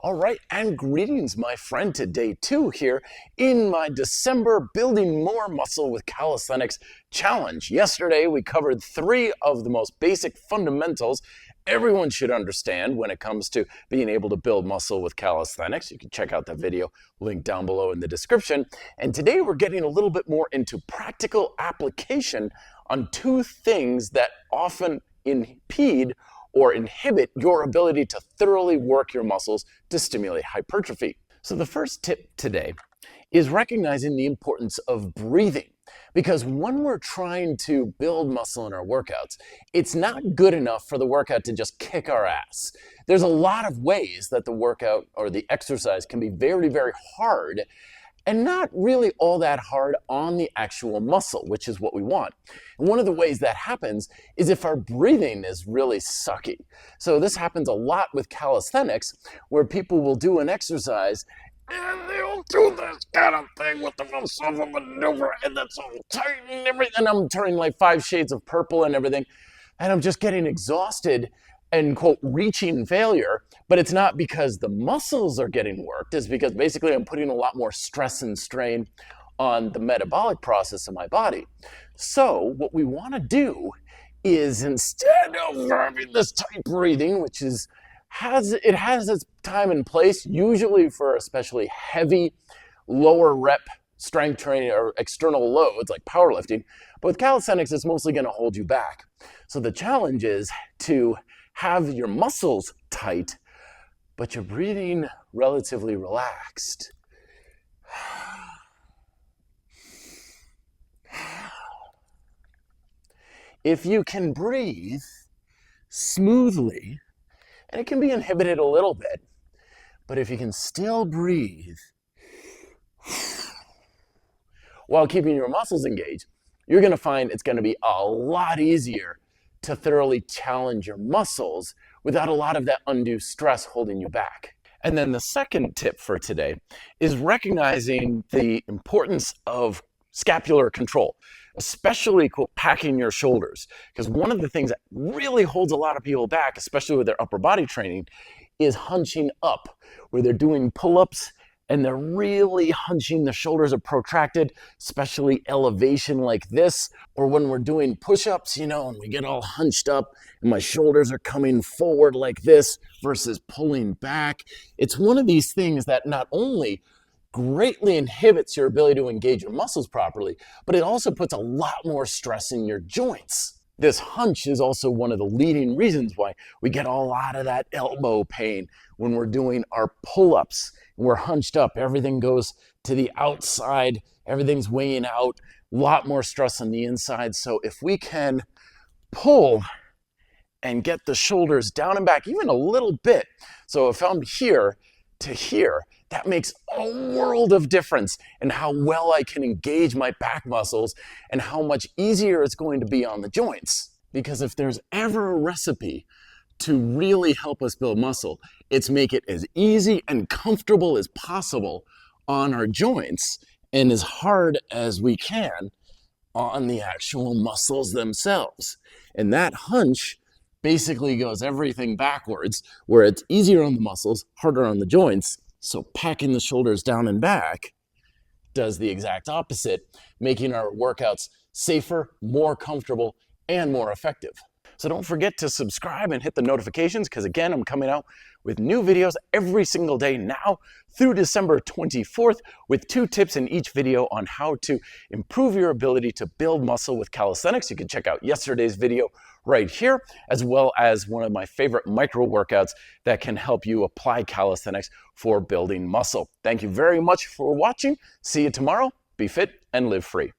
All right, and greetings, my friend, to day 2 here in my December Building More Muscle with Calisthenics challenge. Yesterday, we covered 3 of the most basic fundamentals everyone should understand when it comes to being able to build muscle with calisthenics. You can check out that video, link down below in the description. And today, we're getting a little bit more into practical application on 2 things that often impede or inhibit your ability to thoroughly work your muscles to stimulate hypertrophy. So the first tip today is recognizing the importance of breathing. Because when we're trying to build muscle in our workouts, it's not good enough for the workout to just kick our ass. There's a lot of ways that the workout or the exercise can be very, very hard and not really all that hard on the actual muscle, which is what we want. And one of the ways that happens is if our breathing is really sucky. So this happens a lot with calisthenics, where people will do an exercise and they'll do this kind of thing with the most of a maneuver, and that's all tight and everything. And I'm turning like 5 shades of purple and everything, and I'm just getting exhausted and, quote, reaching failure. But it's not because the muscles are getting worked. It's because basically I'm putting a lot more stress and strain on the metabolic process of my body. So what we want to do is, instead of having this tight breathing, which has its time and place, usually for especially heavy lower rep strength training or external loads like powerlifting, but with calisthenics, it's mostly going to hold you back. So the challenge is to have your muscles tight, but you're breathing relatively relaxed. If you can breathe smoothly, and it can be inhibited a little bit, but if you can still breathe while keeping your muscles engaged, you're going to find it's going to be a lot easier to thoroughly challenge your muscles without a lot of that undue stress holding you back. And then the second tip for today is recognizing the importance of scapular control, especially packing your shoulders. Because one of the things that really holds a lot of people back, especially with their upper body training, is hunching up, where they're doing pull-ups and they're really hunching, the shoulders are protracted, especially elevation like this, or when we're doing push-ups, and we get all hunched up and my shoulders are coming forward like this versus pulling back. It's one of these things that not only greatly inhibits your ability to engage your muscles properly, but it also puts a lot more stress in your joints. This hunch is also one of the leading reasons why we get a lot of that elbow pain when we're doing our pull-ups. We're hunched up, everything goes to the outside, everything's weighing out, a lot more stress on the inside. So if we can pull and get the shoulders down and back even a little bit, so if I'm here to here, that makes a world of difference in how well I can engage my back muscles and how much easier it's going to be on the joints. Because if there's ever a recipe to really help us build muscle, it's make it as easy and comfortable as possible on our joints and as hard as we can on the actual muscles themselves. And that hunch basically goes everything backwards, where it's easier on the muscles, harder on the joints. So packing the shoulders down and back does the exact opposite, making our workouts safer, more comfortable, and more effective. So don't forget to subscribe and hit the notifications, because again, I'm coming out with new videos every single day now through December 24th, with 2 tips in each video on how to improve your ability to build muscle with calisthenics. You can check out yesterday's video right here, as well as one of my favorite micro workouts that can help you apply calisthenics for building muscle. Thank you very much for watching. See you tomorrow. Be fit and live free.